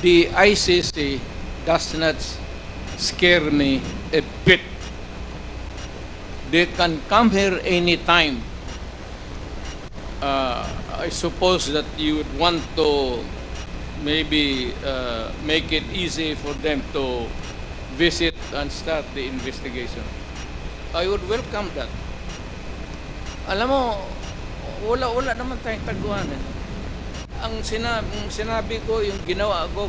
the ICC does not scare me a bit. They can come here anytime. I suppose that you would want to maybe make it easy for them to visit and start the investigation. I would welcome that. Alam mo, wala naman tayong taguan eh. Ang sinabi ko, yung ginawa ko,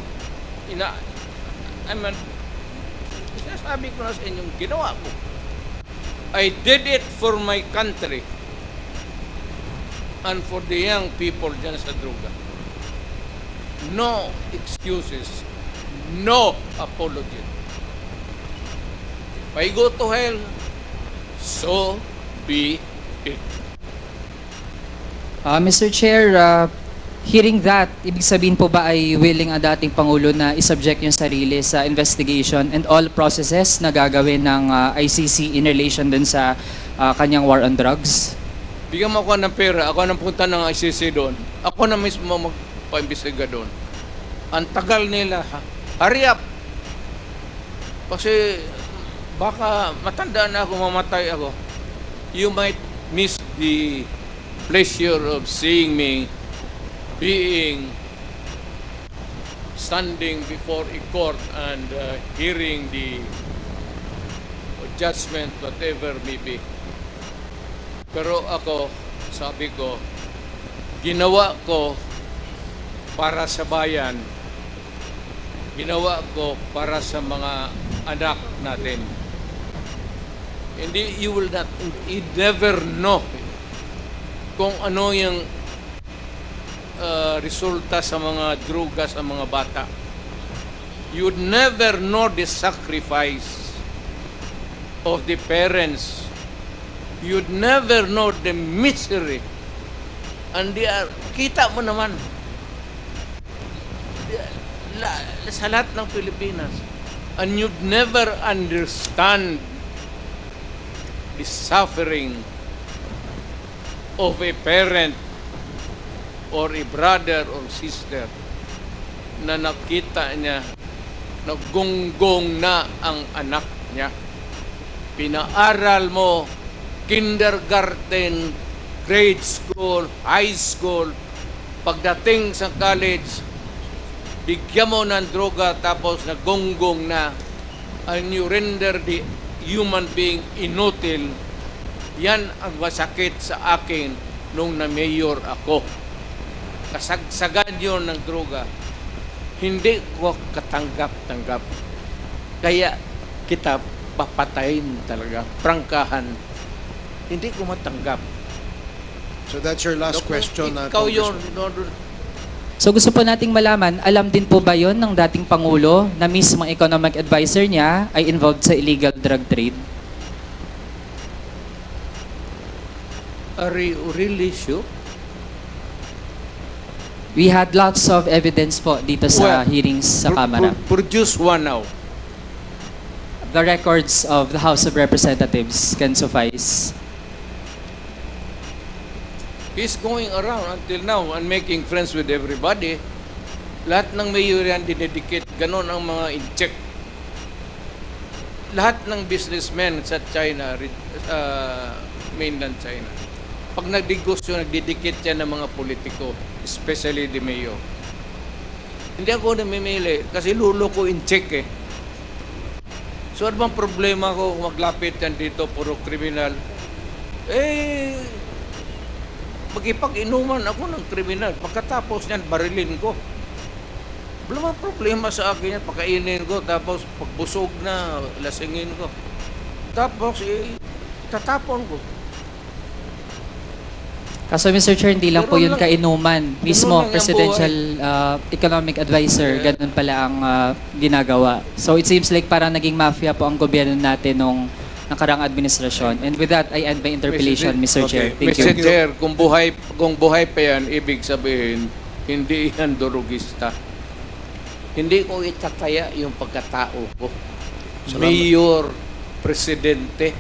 sinasabi ko na sa inyo, yung ginawa ko. I did it for my country and for the young people dyan sa droga. No excuses, no apology. If I go to hell, so be it. Mr. Chair, hearing that, ibig sabihin po ba ay willing ang dating Pangulo na isubject yung sarili sa investigation and all processes na gagawin ng ICC in relation dun sa kanyang war on drugs? Bigyan mo ako ng pera, ako nang punta ng ICC doon. Ako na mismo magpa-imbestiga doon. Ang tagal nila, hurry up! Kasi baka matanda na ako, mamatay ako. You might miss the pleasure of seeing me standing before a court and hearing the judgment, whatever may be. Pero ako, sabi ko, ginawa ko para sa bayan, ginawa ko para sa mga anak natin. Hindi, you never know kung ano yung resulta sa mga droga sa mga bata. You'd never know the sacrifice of the parents. You'd never know the misery. And kita mo naman sa lahat ng Pilipinas. And you'd never understand the suffering of a parent or a brother or sister na nakita niya naggunggong na ang anak niya. Pinaaral mo kindergarten, grade school, high school, pagdating sa college, bigyan mo ng droga tapos nagunggong na, and you render the human being inutil. Yan ang masakit sa akin nung na-mayor ako. Kasagsagan yun ng droga. Hindi ko katanggap-tanggap. Kaya kita papatayin talaga. Prangkahan. Hindi ko matanggap. So that's your last question. Ikaw yun. So gusto po nating malaman, alam din po ba yon ng dating Pangulo na mismong economic advisor niya ay involved sa illegal drug trade? Are you really sure? We had lots of evidence po dito sa hearings sa Kamara. Produce one now. The records of the House of Representatives can suffice. He's going around until now and making friends with everybody. Lahat ng mayor yan dinedicate. Ganon ang mga in-check. Lahat ng businessmen sa China, mainland China, pag nagdigosyo, nagdidikit yan ng mga politiko, especially the mayor. Hindi ako namimili kasi lulo ko in-check eh. So ano bang problema ko kung maglapit yan dito, puro kriminal? Magipag-inuman ako ng kriminal. Pagkatapos niyan, barilin ko. Wala mang problema sa akin yan. Pakainin ko, tapos pagbusog na, lasingin ko. Tapos, tatapon ko. Kaso Mr. Chair, hindi lang po Ganun yun lang- kainuman. Mismo, lang yung presidential economic advisor, ganun pala ang ginagawa. So it seems like parang naging mafia po ang gobyerno natin nung nakarang administrasyon. And with that, I end my interpellation, Mr. Chair. Thank Mr. you. Chair, kung buhay pa yan, ibig sabihin, hindi yan durugista. Hindi ko itataya yung pagkatao ko. Salamat. Mayor, presidente,